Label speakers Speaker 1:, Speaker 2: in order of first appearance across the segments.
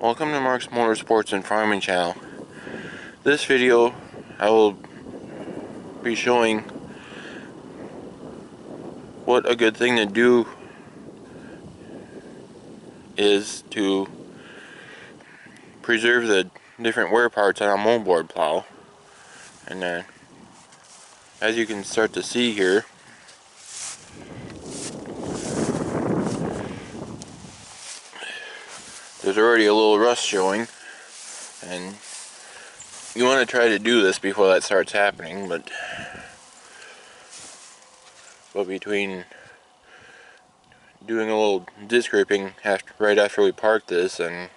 Speaker 1: Welcome to Mark's Motorsports and Farming channel. This video I will be showing what a good thing to do is to preserve the different wear parts on a moldboard plow. And as you can start to see here, there's already a little rust showing, and you want to try to do this before that starts happening, but between doing a little disc ripping right after we parked this and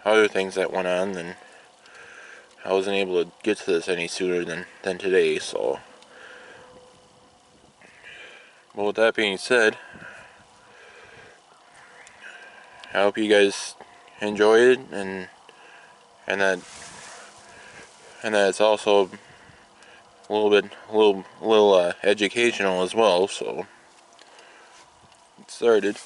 Speaker 1: other things that went on, then I wasn't able to get to this any sooner than today. So, but with that being said, I hope you guys enjoy it, and that it's also a little educational as well. So, get started.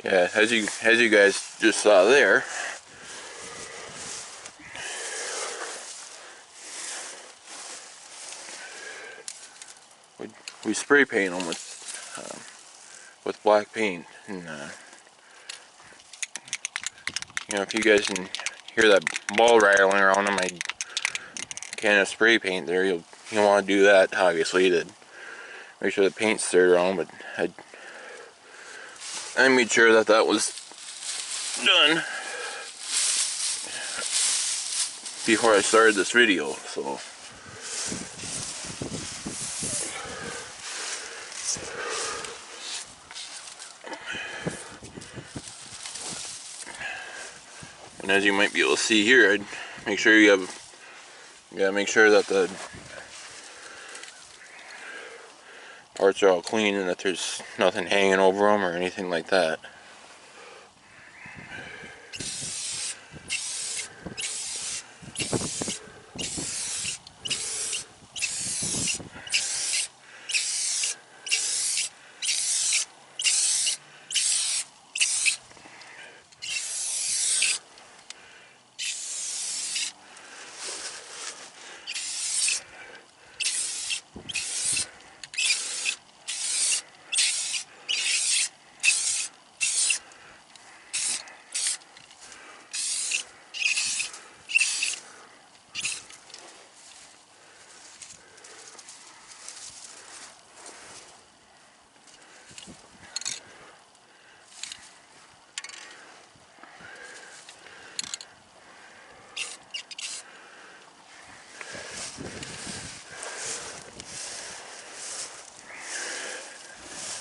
Speaker 1: Yeah, as you guys just saw there, we spray paint them with black paint, and if you guys can hear that ball rattling around on my can of spray paint there, you'll want to do that, obviously, to make sure the paint's stirred around. But I made sure that was done before I started this video. So, and as you might be able to see here, I'd make sure you gotta make sure that the parts are all clean and that there's nothing hanging over them or anything like that.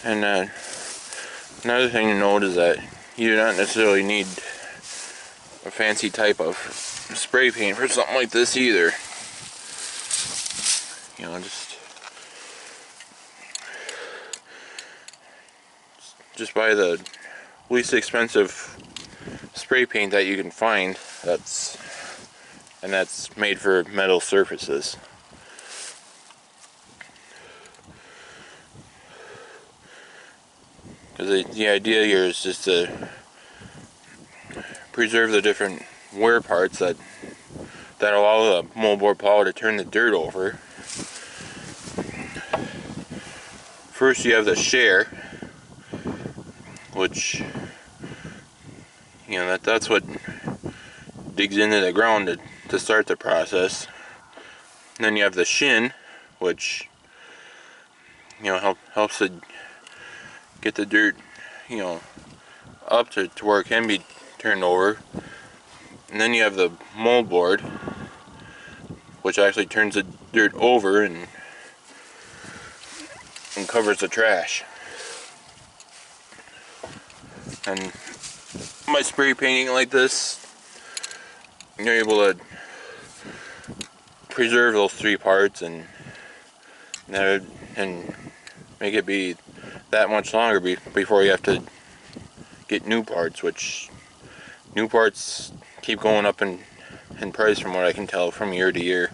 Speaker 1: And another thing to note is that you do not necessarily need a fancy type of spray paint for something like this either. Just buy the least expensive spray paint that you can find. That's made for metal surfaces. Because the idea here is just to preserve the different wear parts that allow the moldboard plow to turn the dirt over. First, you have the share, which that's what digs into the ground to start the process. And then you have the shin, which helps to get the dirt up to where it can be turned over. And then you have the moldboard, which actually turns the dirt over and covers the trash. And by spray painting like this, you're able to preserve those 3 parts and make it be that much longer before you have to get new parts, which new parts keep going up in price from what I can tell from year to year.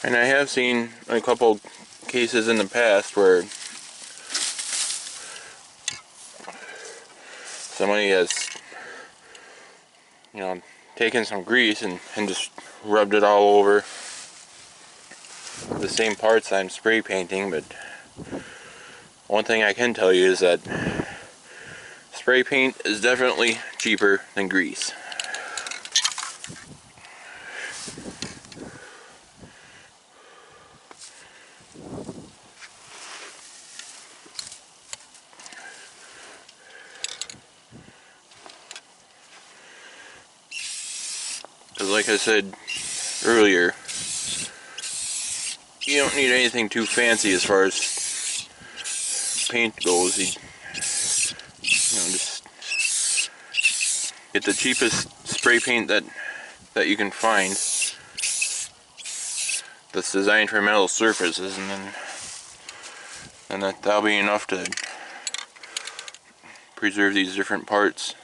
Speaker 1: And I have seen a couple cases in the past where somebody has, taken some grease and just rubbed it all over the same parts I'm spray painting. But one thing I can tell you is that spray paint is definitely cheaper than grease. Because like I said earlier, you don't need anything too fancy as far as paint goes. You just get the cheapest spray paint that you can find that's designed for metal surfaces, and then that'll be enough to preserve these different parts.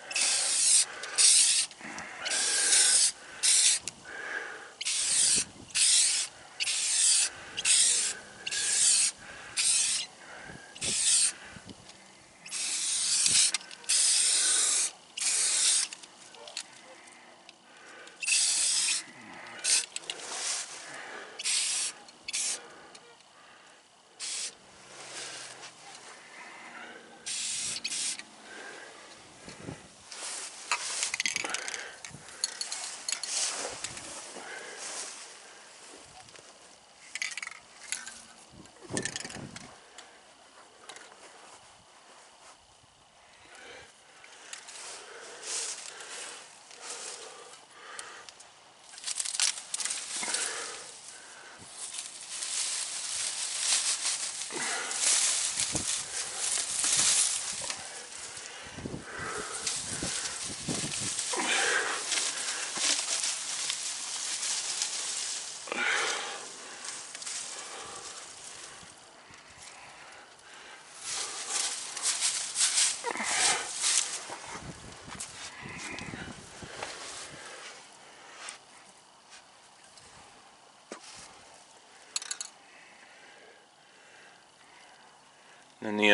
Speaker 1: Then the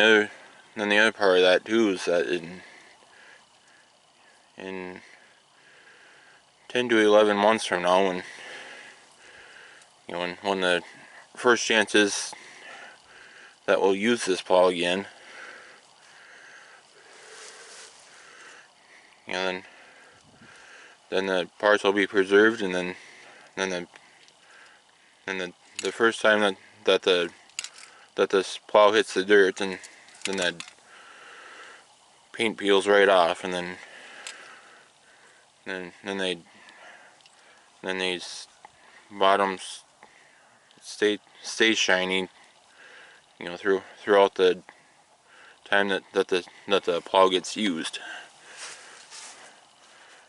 Speaker 1: other part of that too is that in 10 to 11 months from now, when when the first chance is that we'll use this plow again, then the parts will be preserved, and then the first time that this plow hits the dirt, and then that paint peels right off, and then these bottoms stay shiny, throughout the time that the plow gets used.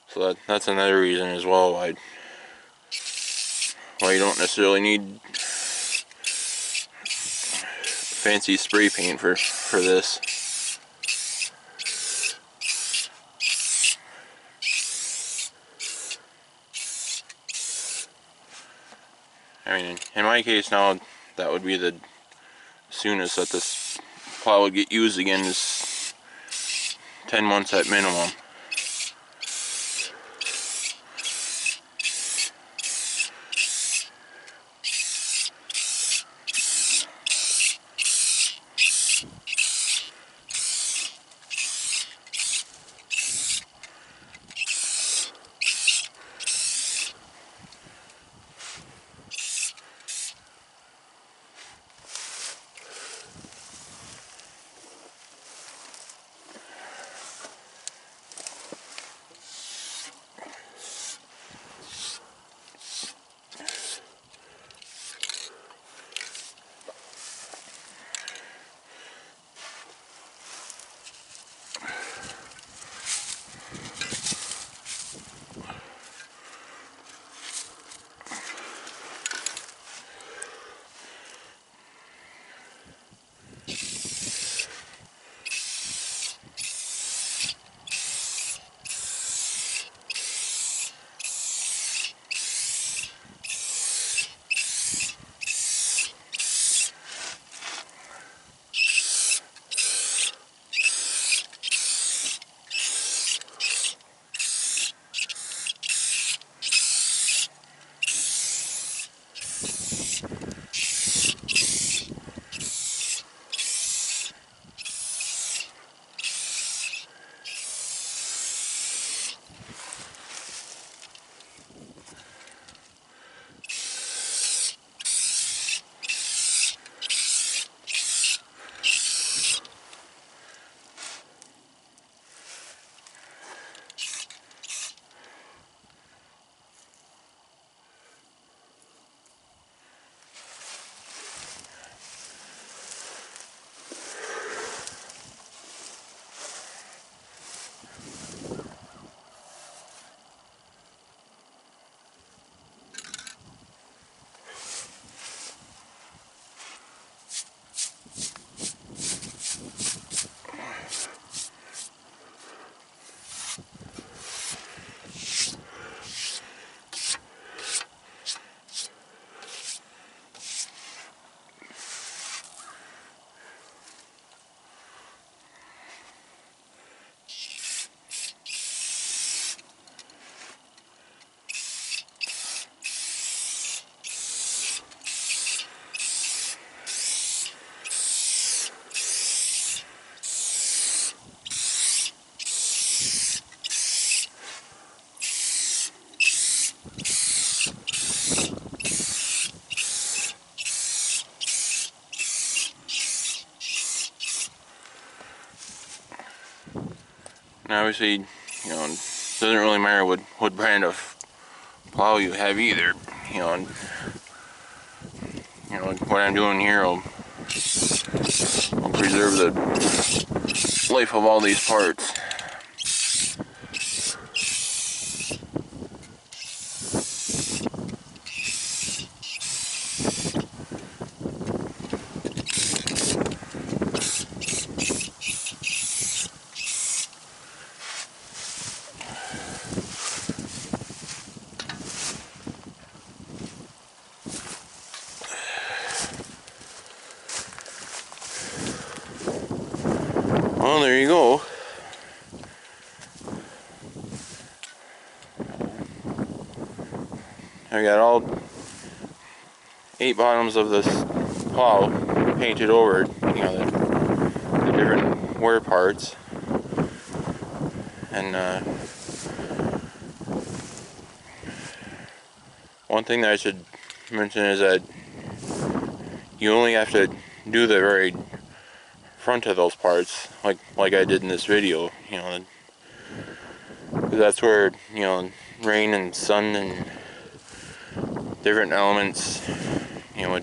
Speaker 1: So that's another reason as well why you don't necessarily need fancy spray paint for this. I mean, in my case now, that would be the soonest that this plow would get used again, is 10 months at minimum. And obviously, it doesn't really matter what brand of plow you have either. And what I'm doing here will preserve the life of all these parts. Well, there you go. I got all 8 bottoms of this plow painted over, you know, the different wear parts. And one thing that I should mention is that you only have to do the very front of those parts, like I did in this video, you know, 'cause that's where, you know, rain and sun and different elements, you know,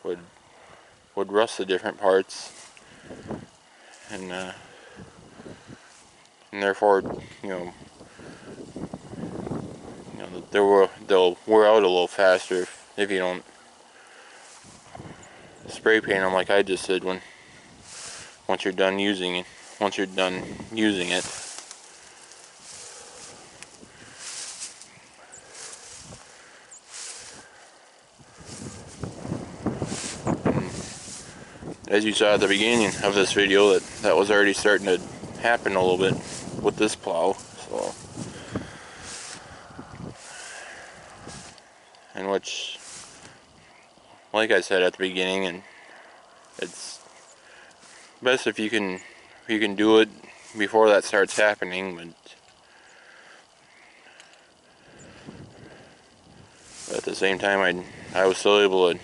Speaker 1: would rust the different parts, and therefore, they'll wear out a little faster if you don't spray paint them like I just did once you're done using it. As you saw at the beginning of this video, that was already starting to happen a little bit with this plow. So, and which, like I said at the beginning, and it's best if you can do it before that starts happening, but at the same time, I was still able to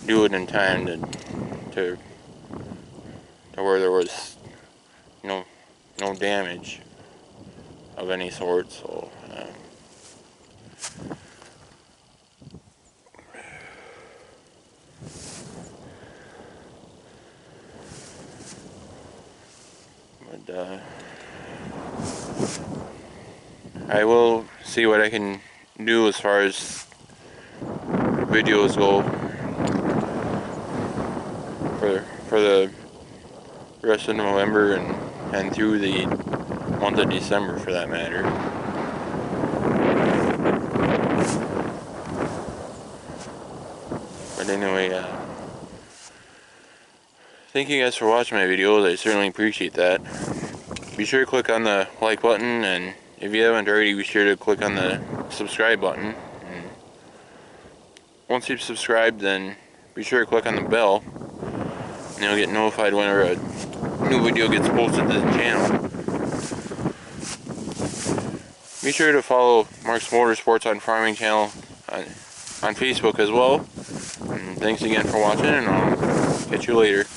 Speaker 1: do it in time to where there was no damage of any sort. So I will see what I can do as far as videos go for the rest of November and through the month of December, for that matter. But anyway, thank you guys for watching my videos. I certainly appreciate that. Be sure to click on the like button, and if you haven't already, be sure to click on the subscribe button. And once you've subscribed, then be sure to click on the bell, and you'll get notified whenever a new video gets posted to the channel. Be sure to follow Mark's Motorsports on Farming channel on Facebook as well. And thanks again for watching, and I'll catch you later.